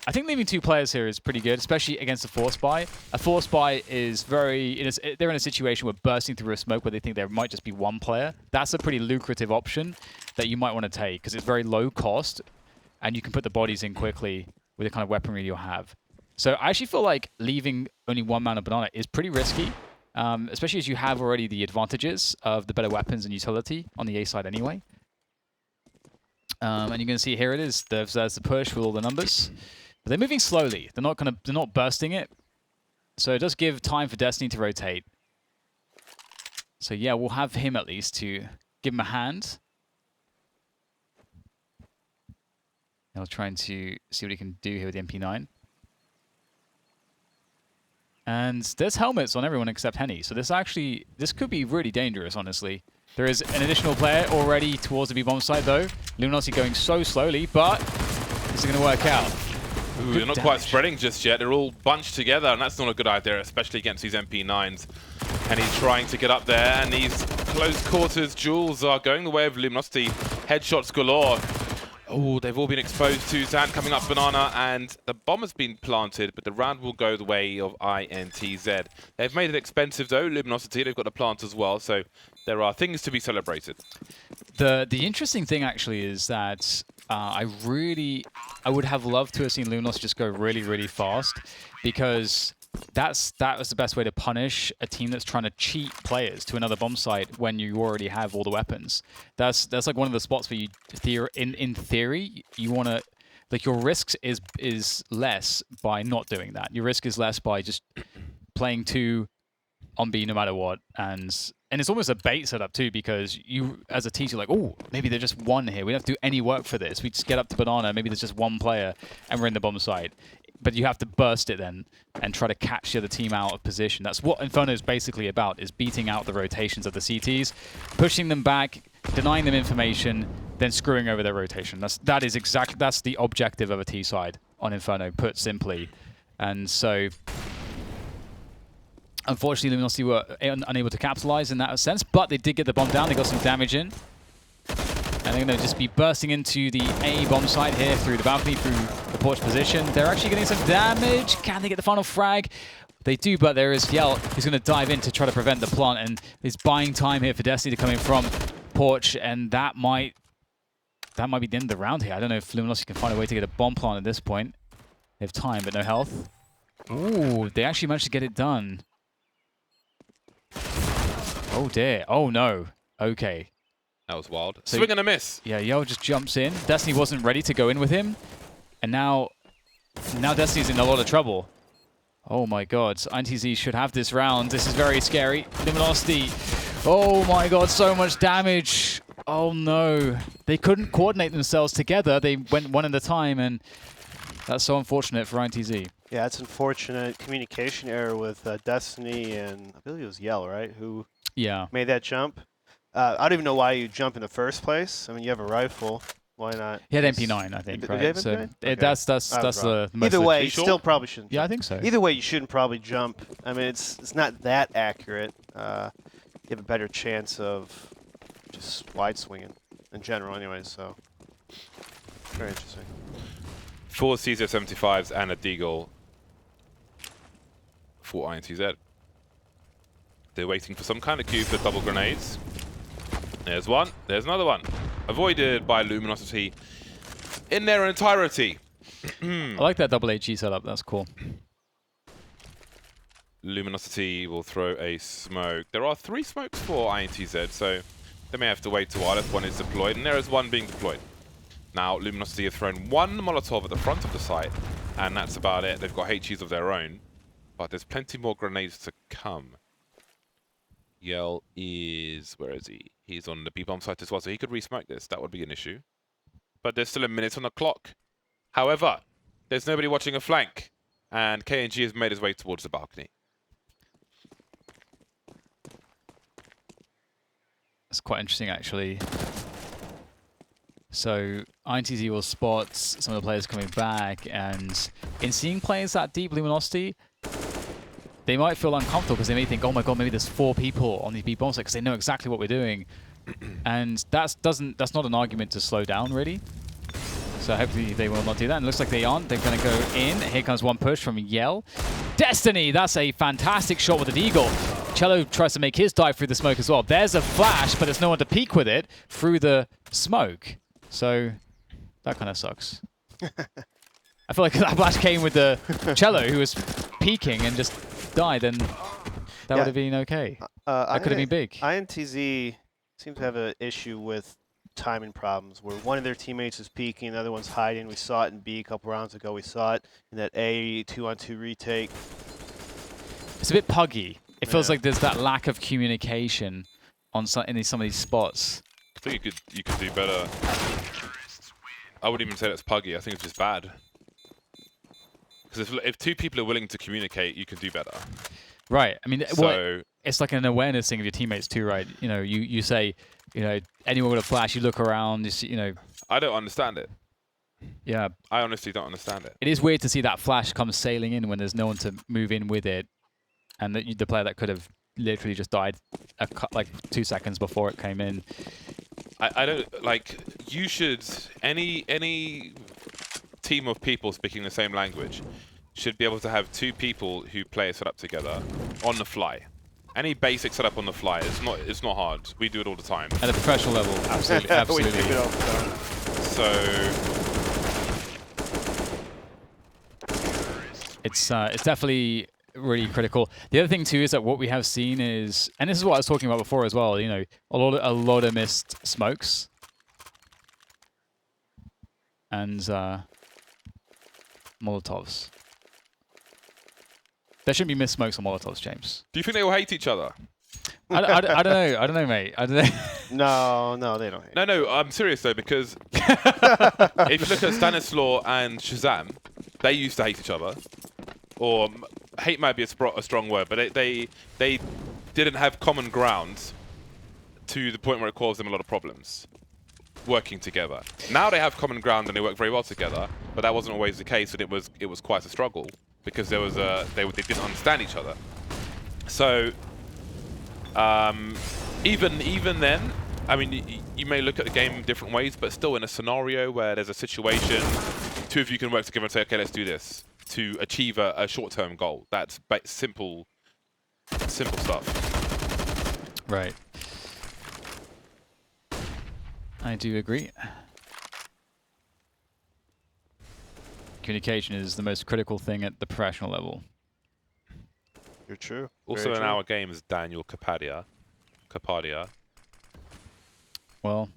I think leaving 2 players here is pretty good, especially against a Force Buy. A Force Buy is they're in a situation where bursting through a smoke where they think there might just be 1 player. That's a pretty lucrative option that you might want to take because it's very low cost and you can put the bodies in quickly with the kind of weaponry you'll have. So I actually feel like leaving only 1 man of Banana is pretty risky, especially as you have already the advantages of the better weapons and utility on the A side anyway. And you're going to see here it is. There's the push with all the numbers. But they're moving slowly. They're not bursting it. So it does give time for Destiny to rotate. So yeah, we'll have him at least to give him a hand. And we're trying to see what he can do here with the MP9. And there's helmets on everyone except Henny. So this could be really dangerous, honestly. There is an additional player already towards the B-bomb site though. Luminosity going so slowly, but this is going to work out. Ooh, they're not quite spreading just yet. They're all bunched together, and that's not a good idea, especially against these MP9s. And he's trying to get up there, and these close quarters duels are going the way of Luminosity. Headshots galore. Oh, they've all been exposed to Zan coming up Banana, and the bomb has been planted, but the round will go the way of INTZ. They've made it expensive, though, Luminosity. They've got the plant as well, so there are things to be celebrated. The interesting thing, actually, is that I would have loved to have seen Luminosity just go really, really fast, because that was the best way to punish a team that's trying to cheat players to another bomb site when you already have all the weapons. That's like one of the spots where you, in theory, you want to, like, your risks is less by not doing that. Your risk is less by just playing 2 on B no matter what, and it's almost a bait setup too, because you, as a team, you're like, oh, maybe there's just 1 here. We don't have to do any work for this. We just get up to Banana, maybe there's just 1 player, and we're in the bomb site. But you have to burst it then and try to catch the other team out of position. That's what Inferno is basically about, is beating out the rotations of the CTs, pushing them back, denying them information, then screwing over their rotation. That's the objective of a T side on Inferno, put simply. And so, unfortunately, Luminosity were unable to capitalize in that sense, but they did get the bomb down. They got some damage in. And they're going to just be bursting into the A bomb site here through the balcony, through the porch position. They're actually getting some damage. Can they get the final frag? They do, but there is Yell who's going to dive in to try to prevent the plant, and is buying time here for Destiny to come in from porch, and that might be the end of the round here. I don't know if Luminosity can find a way to get a bomb plant at this point. They have time, but no health. Ooh, they actually managed to get it done. Oh dear. Oh no. Okay. That was wild. So Swing and a miss. Yeah, Yell just jumps in. Destiny wasn't ready to go in with him. And now Destiny's in a lot of trouble. Oh my god. So INTZ should have this round. This is very scary. Luminosity. Oh my god, so much damage. Oh no. They couldn't coordinate themselves together. They went 1 at a time, and that's so unfortunate for INTZ. Yeah, it's unfortunate communication error with Destiny and I believe it was Yell, right? Who made that jump. I don't even know why you jump in the first place. I mean, you have a rifle. Why not? He had MP9, I think, right? So okay. that's the most. Either way, you still probably shouldn't. Yeah, I think so. Either way, you shouldn't probably jump. I mean, it's not that accurate. You have a better chance of just wide swinging in general, anyway. So very interesting. 4 CZ75s and a Deagle for INTZ. They're waiting for some kind of cue for double grenades. There's one. There's another one. Avoided by Luminosity in their entirety. I like that double HE setup. That's cool. Luminosity will throw a smoke. There are 3 smokes for INTZ, so they may have to wait a while if one is deployed, and there is one being deployed. Now, Luminosity have thrown 1 Molotov at the front of the site, and that's about it. They've got HEs of their own, but there's plenty more grenades to come. Yell is... where is he? He's on the B-bomb site as well, so he could re-smoke this. That would be an issue. But there's still a minute on the clock. However, there's nobody watching a flank, and KNG has made his way towards the balcony. It's quite interesting, actually. So INTZ will spot some of the players coming back, and in seeing players that deep Luminosity, they might feel uncomfortable because they may think, oh my god, maybe there's 4 people on these B bomb sites because they know exactly what we're doing. And that's not an argument to slow down, really. So hopefully they will not do that. And it looks like they aren't. They're going to go in. Here comes one push from Yell. Destiny! That's a fantastic shot with an eagle. Cello tries to make his dive through the smoke as well. There's a flash, but there's no one to peek with it through the smoke. So that kind of sucks. I feel like if that flash came with the Cello, who was peeking and just died, then that would have been okay. That could have been big. INTZ seems to have an issue with timing problems where one of their teammates is peeking, the other one's hiding. We saw it in B a couple rounds ago. We saw it in that A 2-on-2 retake. It's a bit puggy. It feels like there's that lack of communication on some of these spots. I think you could do better. I wouldn't even say that's puggy. I think it's just bad. Because if 2 people are willing to communicate, you can do better. Right. I mean, So it's like an awareness thing of your teammates too, right? You know, you say, you know, anyone with a flash, you look around, you know. I don't understand it. Yeah. I honestly don't understand it. It is weird to see that flash come sailing in when there's no one to move in with it, and the player that could have literally just died like 2 seconds before it came in. I don't like. You should any team of people speaking the same language should be able to have 2 people who play a setup together on the fly. Any basic setup on the fly, it's not hard. We do it all the time. At a professional level, absolutely, absolutely. We do it all the time. So it's definitely really critical. The other thing too is that what we have seen is, and this is what I was talking about before as well, you know, a lot of missed smokes. And Molotovs. There shouldn't be missed smokes on Molotovs, James. do you think they all hate each other? I don't know. I don't know, mate. I don't know. No, they don't hate. No, I'm serious though, because if you look at Stanislaw and Shazam, they used to hate each other. Or hate might be a strong word, but they didn't have common ground to the point where it caused them a lot of problems working together. Now they have common ground and they work very well together, but that wasn't always the case, and it was quite a struggle because there was they didn't understand each other. So even then, I mean, you may look at the game different ways, but still in a scenario where there's a situation, 2 of you can work together and say, okay, let's do this to achieve a short-term goal. That's simple stuff. Right. I do agree. Communication is the most critical thing at the professional level. You're true. Also Very in true. our game is Daniel Kapadia. Well,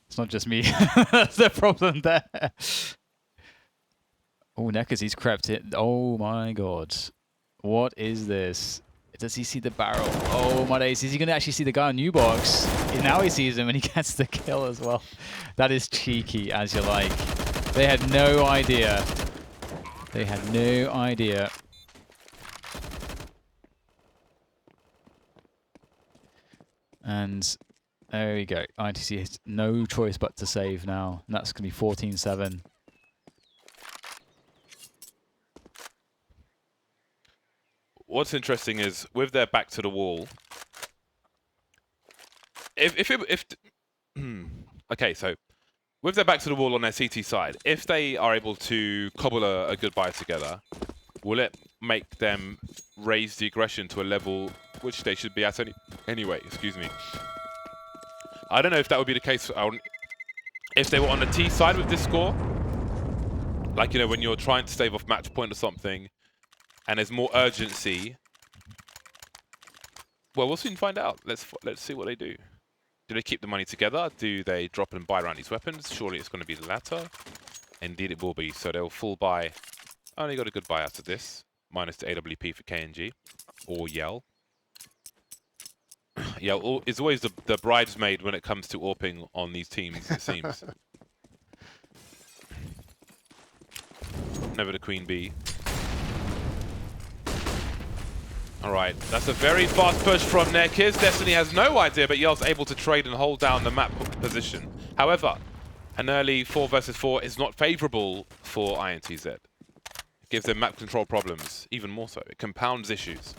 it's not just me. That's the problem there. Oh, Neckers, he's crept in. Oh my god. What is this? Does he see the barrel? Oh my days. Is he going to actually see the guy on new box? And now he sees him and he gets the kill as well. That is cheeky as you like. They had no idea. They had no idea. And there we go. INTZ has no choice but to save now. And that's going to be 14-7. What's interesting is with their back to the wall. Okay, so with their back to the wall on their CT side, if they are able to cobble a good buy together, will it make them raise the aggression to a level which they should be at anyway? Excuse me. I don't know if that would be the case if they were on the T side with this score. Like, you know, when you're trying to stave off match point or something, and there's more urgency. Well, we'll soon find out. Let's see what they do. Do they keep the money together? Do they drop and buy around these weapons? Surely it's going to be the latter. Indeed, it will be. So they'll full buy. Only got a good buy out of this. Minus the AWP for KNG or Yell. Yell is always the bridesmaid when it comes to AWPing on these teams, it seems. Never the queen bee. All right, that's a very fast push from Nekis. Destiny has no idea, but Yell's able to trade and hold down the map position. However, an early 4 versus 4 is not favorable for INTZ. It gives them map control problems, even more so. It compounds issues.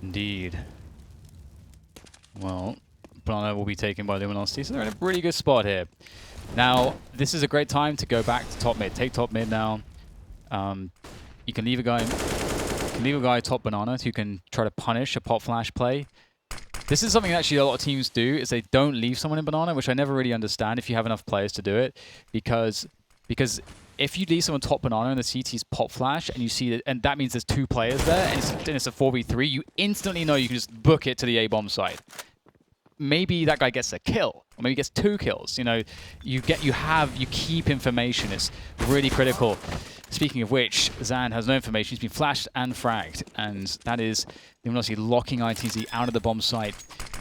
Indeed. Well, Banana will be taken by Luminosity, so they're in a really good spot here. Now, this is a great time to go back to top mid. Take top mid now. You can leave a guy top banana who can try to punish a pop flash play. This is something that actually a lot of teams do, is they don't leave someone in banana, which I never really understand if you have enough players to do it, because if you leave someone top banana and the CT's pop flash, and you see that, and that means there's 2 players there, and it's a 4v3, you instantly know you can just book it to the A bomb site. Maybe that guy gets a kill, or maybe gets 2 kills. You know, you keep information. It's really critical. Speaking of which, Zan has no information. He's been flashed and fragged, and that is Luminosity locking INTZ out of the bomb site,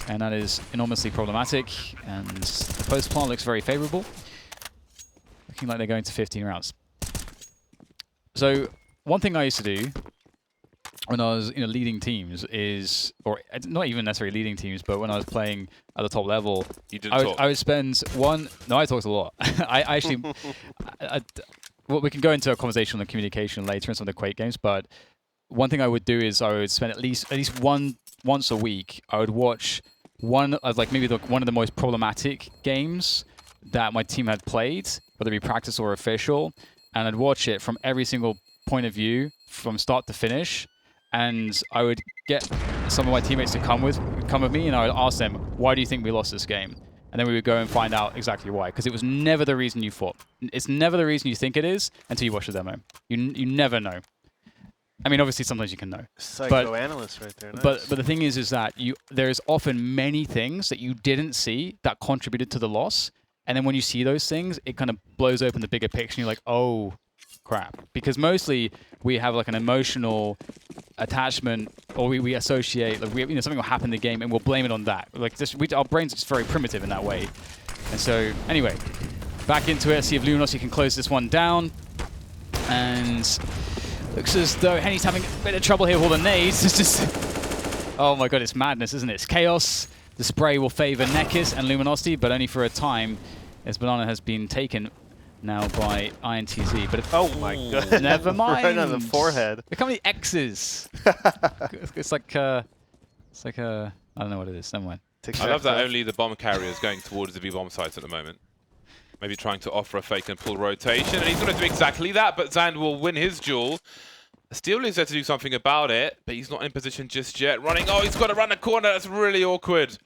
and that is enormously problematic. And the post plant looks very favorable, looking like they're going to 15 rounds. So one thing I used to do when I was leading teams is, or not even necessarily leading teams, but when I was playing at the top level, You didn't talk. I would spend no, I talked a lot. I actually, well, we can go into a conversation on the communication later in some of the Quake games, but one thing I would do is I would spend at least once a week, I would watch one of one of the most problematic games that my team had played, whether it be practice or official, and I'd watch it from every single point of view, from start to finish. And I would get some of my teammates to come with me, and I would ask them, why do you think we lost this game? And then we would go and find out exactly why, because it was never the reason you fought. It's never the reason you think it is until you watch the demo. You never know. I mean, obviously, sometimes you can know. Psychoanalyst right there. Nice. But the thing is that there's often many things that you didn't see that contributed to the loss, and then when you see those things, it kind of blows open the bigger picture, and you're like, oh, crap. Because mostly we have like an emotional attachment, or we associate, like something will happen in the game and we'll blame it on that. Like our brains are just very primitive in that way. And so anyway, back into it, see if Luminosity can close this one down. And looks as though Henny's having a bit of trouble here with all the nades. It's just, oh my god, it's madness, isn't it? It's chaos. The spray will favor Nekis and Luminosity, but only for a time, as Banana has been taken now by INTZ. But oh my god! Never mind. Right on the forehead. Look how many X's. it's like I don't know what it is. Never mind. I love that only the bomb carrier is going towards the B bomb sites at the moment. Maybe trying to offer a fake and pull rotation, and he's going to do exactly that. But Zand will win his duel. Steel is there to do something about it, but he's not in position just yet. Running. Oh, he's got to run the corner. That's really awkward.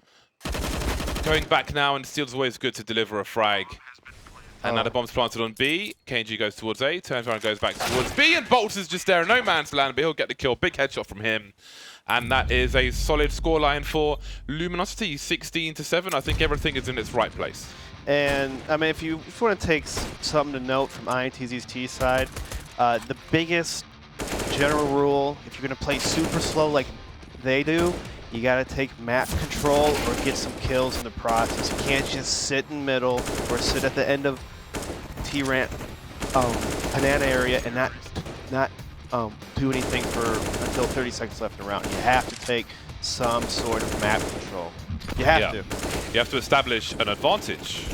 Going back now, and Steel's always good to deliver a frag. And now the bomb's planted on B. KNG goes towards A, turns around, goes back towards B, and Bolts is just there in no man's land, but he'll get the kill. Big headshot from him. And that is a solid scoreline for Luminosity, 16-7. I think everything is in its right place. And, I mean, if you want to take something to note from INTZ's T side, the biggest general rule, if you're going to play super slow like they do, you got to take map control or get some kills in the process. You can't just sit in middle or sit at the end of T-ramp, banana area and not do anything until 30 seconds left in the round. You have to take some sort of map control. You have to. You have to establish an advantage.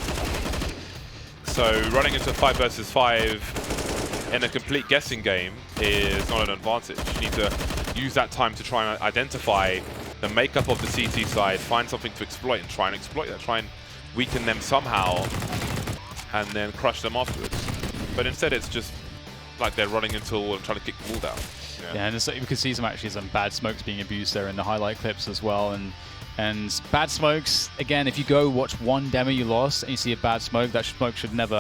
So running into 5 versus 5 in a complete guessing game is not an advantage. You need to use that time to try and identify the makeup of the CT side, find something to exploit and try and exploit that, try and weaken them somehow, and then crush them afterwards. But instead it's just like they're running into a wall and trying to kick the wall down. Yeah, and you can see some bad smokes being abused there in the highlight clips as well. And bad smokes, again, if you go watch one demo you lost and you see a bad smoke, that smoke should never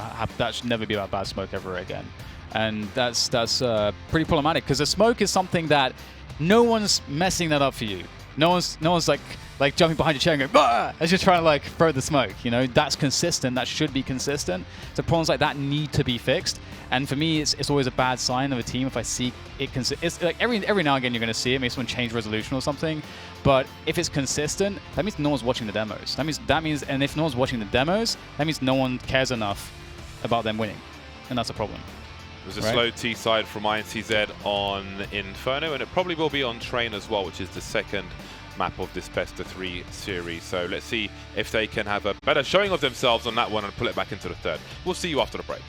be about bad smoke ever again. And that's pretty problematic, because the smoke is something that no one's messing that up for you. No one's like jumping behind your chair and going, bah! As you're trying to like throw the smoke. You know, that's consistent. That should be consistent. So problems like that need to be fixed. And for me, it's always a bad sign of a team if I see it. It's like every now and again you're going to see it. Maybe someone change resolution or something. But if it's consistent, that means no one's watching the demos. That means, and if no one's watching the demos, that means no one cares enough about them winning, and that's a problem. It was a Right. slow T-side from INTZ on Inferno, and it probably will be on Train as well, which is the second map of this best of 3 series. So let's see if they can have a better showing of themselves on that one and pull it back into the third. We'll see you after the break.